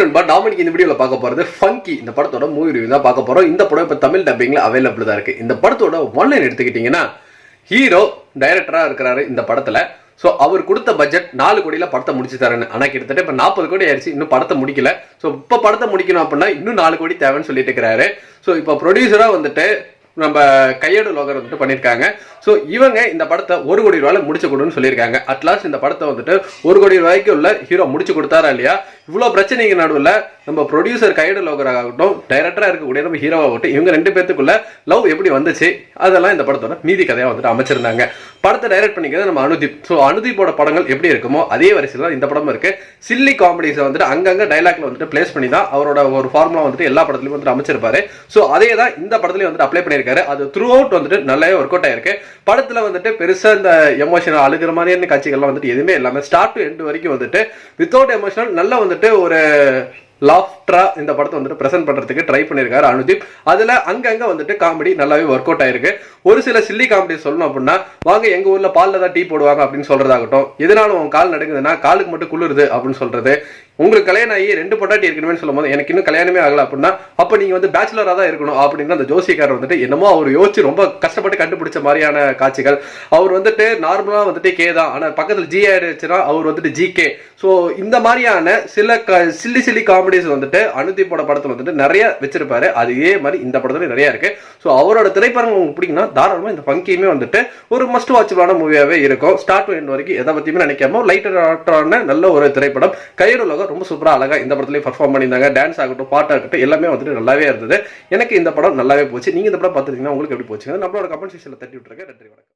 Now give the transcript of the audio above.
நண்பா, நாம இன்னைக்கு இந்த வீடியோல பார்க்க போறது ஃபங்கி. இந்த படத்தோட மூவி ரிவ்யூ தான் பார்க்க போறோம். இந்த படம் இப்ப தமிழ் டப்பிங்ல அவைலபிள் தான் இருக்கு. இந்த படத்தோட ஒன்லைன் எடுத்துக்கிட்டீங்கன்னா, ஹீரோ டைரக்டரா இருக்கிறாரு இந்த படத்துல. சோ அவர் கொடுத்த பட்ஜெட் 4 கோடியில படத்தை முடிச்சு தரேன்னு. ஆனா கிட்டத்தட்ட இப்ப 40 கோடி ஆயிடுச்சு, இன்னும் படத்தை முடிக்கல. சோ இப்ப படத்தை முடிக்கணும் அப்படின்னா இன்னும் 4 கோடி தேவைன்னு சொல்லிட்டு இருக்கிறாரு. சோ இப்ப ப்ரொடியூசரா வந்துட்டு நம்ம கையேடு லோகர் வந்துட்டு பண்ணியிருக்காங்க. ஸோ இவங்க இந்த படத்தை 1 கோடி ரூபாயில முடிச்சு கொடுன்னு சொல்லியிருக்காங்க. அட்லாஸ்ட் இந்த படத்தை வந்துட்டு 1 கோடி ரூபாய்க்கு உள்ள ஹீரோ முடிச்சு கொடுத்தாரா இல்லையா? இவ்வளோ பிரச்சனைக்கு நடுவில் நம்ம ப்ரொடியூசர் கையேடு லோகர் ஆகட்டும், டைரக்டரா இருக்கக்கூடிய நம்ம ஹீரோ ஆகட்டும், இவங்க 2 பேத்துக்குள்ள லவ் எப்படி வந்துச்சு அதெல்லாம் இந்த படத்தோட மீதி கதையா வந்துட்டு அமைச்சிருந்தாங்க. படத்தை டைரக்ட் பண்ணிக்கிறது நம்ம அனுதீப். ஸோ அனுதீப்போட படங்கள் எப்படி இருக்குமோ அதே வரிசையில் தான் இந்த படமும் இருக்கு. சில்லி காமெடிஸை வந்துட்டு அங்கங்க டைலாக்ல வந்துட்டு பிளேஸ் பண்ணி தான் அவரோட ஒரு ஃபார்முலா வந்துட்டு எல்லா படத்துலையும் வந்துட்டு அமைச்சிருப்பாரு. ஸோ அதே தான் இந்த படத்துலையும் வந்துட்டு அப்ளை பண்ணியிருக்காரு. அது த்ரூ அவுட் வந்துட்டு நல்லாவே ஒர்க் அவுட் ஆயிருக்கு. படத்துல வந்துட்டு பெருசா இந்த எமோஷனல் அழுகிற மாதிரியான காட்சிகள்லாம் வந்துட்டு எதுவுமே இல்லாம ஸ்டார்ட் டு எண்ட் வரைக்கும் வந்துட்டு வித்தவுட் எமோஷனல் நல்லா வந்துட்டு ஒரு லாஃப்டரா இந்த படத்தை வந்துட்டு பிரசன்ட் பண்றதுக்கு ட்ரை பண்ணிருக்காரு அனுதீப். அதுல அங்கங்க வந்துட்டு காமெடி நல்லாவே ஒர்க் அவுட் ஆயிருக்கு. ஒரு சில சில்லி காமெடி சொல்லணும் அப்படின்னா, வாங்க எங்க ஊர்ல பால்ல தான் டீ போடுவாங்க அப்படின்னு சொல்றதாகட்டும், எதனாலும் உன் கால் நடுங்குதுன்னா காலுக்கு மட்டும் குளிருது அப்படின்னு சொல்றது, உங்களுக்கு கல்யாணம் ஆகி 2 பொண்டாட்டி இருக்கணும்னு சொல்லும் போது எனக்கு இன்னும் கல்யாணமே ஆகல அப்படின்னா அப்ப நீங்க வந்து பேச்சுலரா தான் இருக்கணும் அப்படின்னு அந்த ஜோசியக்காரர் வந்துட்டு என்னமோ அவர் யோசிச்சு ரொம்ப கஷ்டப்பட்டு கண்டுபிடிச்ச மாதிரியான காட்சிகள். அவர் வந்துட்டு நார்மலா வந்துட்டு கே தான், ஆனா பக்கத்துல ஜி ஆயிடுச்சுன்னா அவர் வந்துட்டு ஜி கே. ஸோ இந்த மாதிரியான சில சில்லி காமெடிஸ் வந்துட்டு அனுதீப்போட படத்துல வந்துட்டு நிறைய வச்சிருப்பாரு. அதே மாதிரி இந்த படத்துல நிறைய இருக்கு. ஸோ அவரோட திரைப்படம் உங்களுக்கு பிடிக்குன்னா தாராளமா இந்த ஃபங்கியுமே வந்துட்டு ஒரு மஸ்ட் வாட்சபிளான மூவியாவே இருக்கும். ஸ்டார்ட் டு எண்ட் வரைக்கும் எதை பத்தியுமே நினைக்காம லைட்டரான நல்ல ஒரு திரைப்படம். கையேடு லோகர் ரொம்ப சூப்பரா அழகா இந்த படத்துலயே பர்ஃபார்ம் பண்ணியிருந்தாங்க. டான்ஸ் ஆகட்டும், பாட்டு ஆகட்டும், எல்லாமே வந்துட்டு நல்லாவே இருந்தது. எனக்கு இந்த படம் நல்லாவே போச்சு. நீங்க இந்த படம் பார்த்துட்டீங்கன்னா உங்களுக்கு எப்படி போச்சுங்க நம்மளோட கமெண்ட் செக்ஷன்ல தட்டி விட்டுருங்க. நன்றி, வணக்கம்.